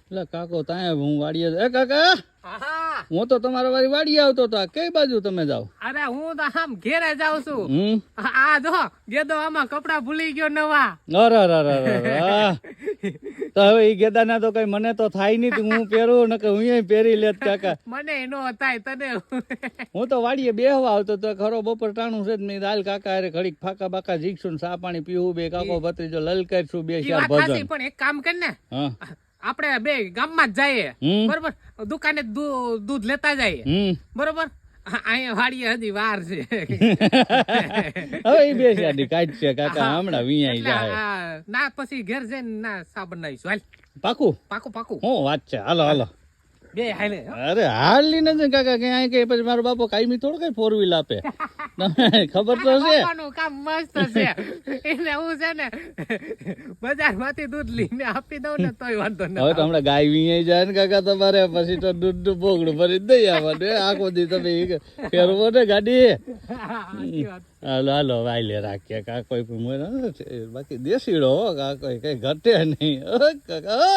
એટલે કાકો તાય હું વાડીએ એ કાકા હા હું તો તમારા વાળી વાડીએ આવતો તો કઈ બાજુ તમે જાવ? અરે હું તો આમ ઘેરે જાઉં છું. હમ આ જો ગેદો આમાં કપડા ભૂલી ગયો નવા. અરે તો હવે ઈ ગેદાના તો કઈ મને તો થાય નહીં તો હું પહેરું નકર હું પહેરી લેત કાકા. મને નો થાય તને. હું તો વાડીએ બેહવા આવતો તો ખરો બપોર ટાણું છે મેં દાલ કાકા અરે ઘડીક ફાકા બાકા જીગશું ને સા પાણી પીવું બે કાકો ભત્રીજો લલકારશું બે ઈ ચાર વાત સાચી, ભજન. પણ એક કામ કર ને હા આપણે બે ગામમાં જ જઈએ હમ. બરોબર, દુકાને દૂધ લેતા જઈએ બરોબર. અહીંયા વાડીએ હજી વાર છે. હવે ઈ બે શાદી કાઢશે કાકા હમણાં વિયાઈ એટલે જાય. ના પછી ઘેર જઈને ના સાબન નાખીશું. હાલ પાકું પાકું પાકું હું વાત છે હાલો હાલો. બે હાલે હો. અરે હાલી નથી કાકા ક્યાંય કે પછી મારો બાપો કાયમી થોડો કઈ ફોર વ્હીલ આપે તમને ખબર તો છે. બાપાનું કામ મસ્ત છે. એને હું છે ને બજારમાંથી દૂધ લઈને આપી દઉં ને તોય વાંધો ન હવે તો હમણાં ગાય વીયાઈ જાય ને કાકા તમારે પછી તો દૂધ નું બોગડું ભરી દઈ આવવાનું આખો દી તમે ફેરવો ને ગાડી. સાચી વાત. હાલો હાલો વાયલે રાખીએ કાકો બાકી દેશીડો હો કાકો કઈ ઘટે નહીં. કાકા